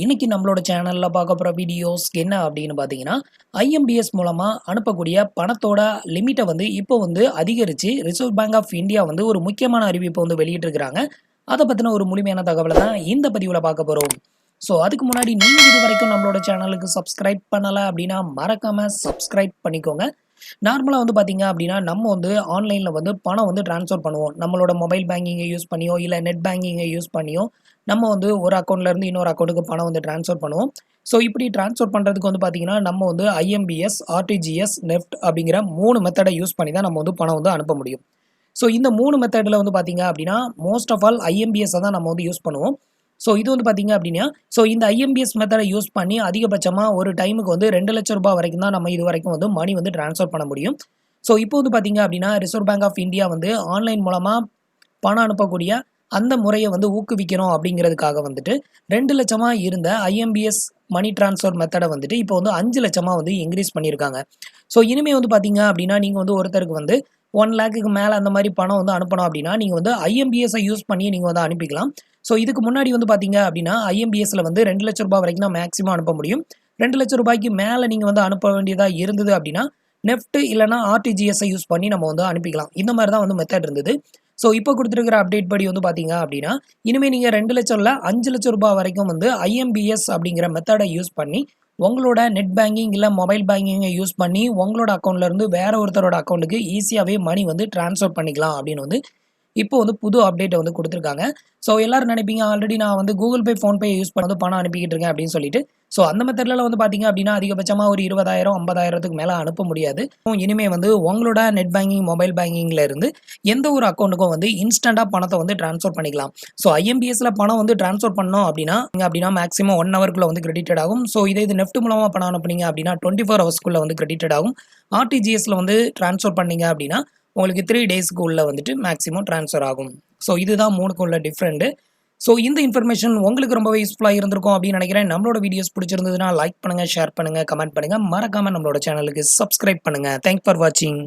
இன்னைக்கு நம்மளோட சேனல்ல பார்க்க போற வீடியோஸ் என்ன அப்படின்னு பார்த்தீங்கன்னா, ஐஎம்பிஎஸ் மூலமா அனுப்பக்கூடிய பணத்தோட லிமிட்ட வந்து இப்போ வந்து அதிகரிச்சு ரிசர்வ் பேங்க் ஆஃப் இந்தியா வந்து ஒரு முக்கியமான அறிவிப்பை வந்து வெளியிட்டிருக்கிறாங்க. அத பத்தின ஒரு முழுமையான தகவல தான் இந்த பதிவுல பார்க்க போறோம். ஸோ அதுக்கு முன்னாடி நீங்க இதுவரைக்கும் நம்மளோட சேனலுக்கு சப்ஸ்கிரைப் பண்ணல அப்படின்னா மறக்காம சப்ஸ்கிரைப் பண்ணிக்கோங்க. நார்மலா வந்து பார்த்தீங்க அப்படின்னா, நம்ம வந்து ஆன்லைன்ல வந்து பணம் வந்து ட்ரான்ஸ்ஃபர் பண்ணுவோம். நம்மளோட மொபைல் பேங்கிங்க யூஸ் பண்ணியோ, இல்ல நெட் பேங்கிங்க யூஸ் பண்ணியோ, நம்ம வந்து ஒரு அக்கவுண்ட்ல இருந்து இன்னொரு அக்கவுண்ட்டுக்கு பணம் வந்து ட்ரான்ஸ்ஃபர் பண்ணுவோம். ஸோ இப்படி ட்ரான்ஸ்ஃபர் பண்றதுக்கு வந்து பார்த்தீங்கன்னா, நம்ம வந்து ஐஎம்பிஎஸ், ஆர்டிஜிஎஸ், நெஃப்ட் அப்படிங்கிற 3 மெத்தட யூஸ் பண்ணி தான் நம்ம வந்து பணம் வந்து அனுப்ப முடியும். ஸோ இந்த 3 மெத்தட்ல வந்து பார்த்தீங்க அப்படின்னா, மோஸ்ட் ஆஃப் ஆல் ஐஎம்பிஎஸ்ஸ தான் நம்ம வந்து யூஸ் பண்ணுவோம். ஸோ இது வந்து பார்த்தீங்க அப்படின்னா, ஸோ இந்த ஐஎம்பிஎஸ் மெத்தட யூஸ் பண்ணி அதிகபட்சமா ஒரு டைமுக்கு வந்து ரூ. 2,00,000 வரைக்கும் தான் நம்ம இதுவரைக்கும் வந்து மணி வந்து ட்ரான்ஸ்ஃபர் பண்ண முடியும். ஸோ இப்போ வந்து பார்த்தீங்க அப்படின்னா, ரிசர்வ் பேங்க் ஆஃப் இந்தியா வந்து ஆன்லைன் மூலமா பணம் அனுப்பக்கூடிய அந்த முறைய வந்து ஊக்குவிக்கணும் அப்படிங்கிறதுக்காக வந்துட்டு 2,00,000 இருந்த ஐஎம்பிஎஸ் மணி ட்ரான்ஸ்ஃபர் மெத்தட வந்துட்டு இப்போ வந்து 5,00,000 வந்து இன்கிரீஸ் பண்ணியிருக்காங்க. ஸோ இனிமே வந்து பார்த்தீங்க அப்படின்னா, நீங்க வந்து ஒருத்தருக்கு வந்து 1,00,000க்கு மேல அந்த மாரி பணம் வந்து அனுப்பணும் அப்படின்னா, நீங்க வந்து ஐஎம்பிஎஸ்ஸ யூஸ் பண்ணி நீங்க வந்து அனுப்பிக்கலாம். ஸோ இதுக்கு முன்னாடி வந்து பார்த்தீங்க அப்படின்னா, ஐஎம்பிஎஸ்ல வந்து ரூ. 2,00,000 வரைக்கும் தான் மேக்ஸிமம் அனுப்ப முடியும். ரூ. 2,00,000க்கு மேல நீங்க வந்து அனுப்ப வேண்டியதா இருந்தது அப்படின்னா, நெஃப்ட் இல்லன்னா ஆர்டிஜிஎஸ்ஸ யூஸ் பண்ணி நம்ம வந்து அனுப்பிக்கலாம். இந்த மாரி தான் வந்து மெத்தட் இருந்தது. ஸோ இப்போ குடுத்திருக்கிற அப்டேட் படி வந்து பார்த்தீங்க அப்படின்னா, இனிமே நீங்க 2,00,000 இல்ல ரூ. 5,00,000 வரைக்கும் வந்து ஐஎம்பிஎஸ் அப்படிங்கிற மெத்தட யூஸ் பண்ணி, உங்களோட நெட் பேங்கிங் இல்ல மொபைல் பேங்கிங்க யூஸ் பண்ணி, உங்களோட அக்கவுண்ட்ல இருந்து வேற ஒருத்தரோட அக்கவுண்ட்க்கு ஈஸியாவே மணி வந்து ட்ரான்ஸ்ஃபர் பண்ணிக்கலாம் அப்படின்னு வந்து இப்போ வந்து புது அப்டேட்ட வந்து குடுத்துருக்காங்க. ஸோ எல்லாரும் நினைப்பீங்க, ஆல்ரெடி நான் வந்து கூகுள் பே, ஃபோன்பே யூஸ் பண்ணி வந்து பணம் அனுப்பிக்கிட்டு இருக்கேன் அப்படின்னு சொல்லிட்டு. ஸோ அந்த மெத்தட்ல வந்து பார்த்தீங்க அப்படின்னா, அதிகபட்சமா ஒரு 20,000, 50,000க்கு மேல அனுப்ப முடியாது. இனிமே வந்து உங்களோட நெட் பேங்கிங், மொபைல் பேங்கிங்ல இருந்து எந்த ஒரு அக்கவுண்ட்டுக்கும் வந்து இன்ஸ்டன்ட்டா பணத்த வந்து ட்ரான்ஸ்ஃபர் பண்ணிக்கலாம். ஸோ ஐஎம்பிஎஸ்ல பணம் வந்து ட்ரான்ஸ்ஃபர் பண்ணோம் அப்படின்னா மேக்ஸிமம் 1 ஹவர்க்குள்ள வந்து கிரெடிட்டட் ஆகும். ஸோ இதே இது நெஃப்ட் மூலமா பணம் அனுப்புனீங்க அப்படின்னா 24 ஹவர்ஸ்க்குள்ள வந்து கிரெடிட்டட் ஆகும். ஆர்டிஜிஎஸ்ல வந்து ட்ரான்ஸ்ஃபர் பண்ணீங்க அப்படின்னா, உங்களுக்கு 3 டேஸ்க்கு உள்ள வந்துட்டு மேக்ஸிமம் ட்ரான்ஸ்ஃபர் ஆகும். ஸோ இதுதான் 3க்கும் உள்ள டிஃபரெண்ட். ஸோ இந்த இன்ஃபர்மேஷன் உங்களுக்கு ரொம்பவே யூஸ்ஃபுல்லா இருந்திருக்கும் அப்படின்னு நினைக்கிறேன். நம்மளோட வீடியோஸ் பிடிச்சிருந்ததுன்னா லைக் பண்ணுங்க, ஷேர் பண்ணுங்க, கமெண்ட் பண்ணுங்க. மறக்காம நம்மளோட சேனலுக்கு சப்ஸ்கிரைப் பண்ணுங்க. தேங்க்ஸ் ஃபார் வாட்சிங்.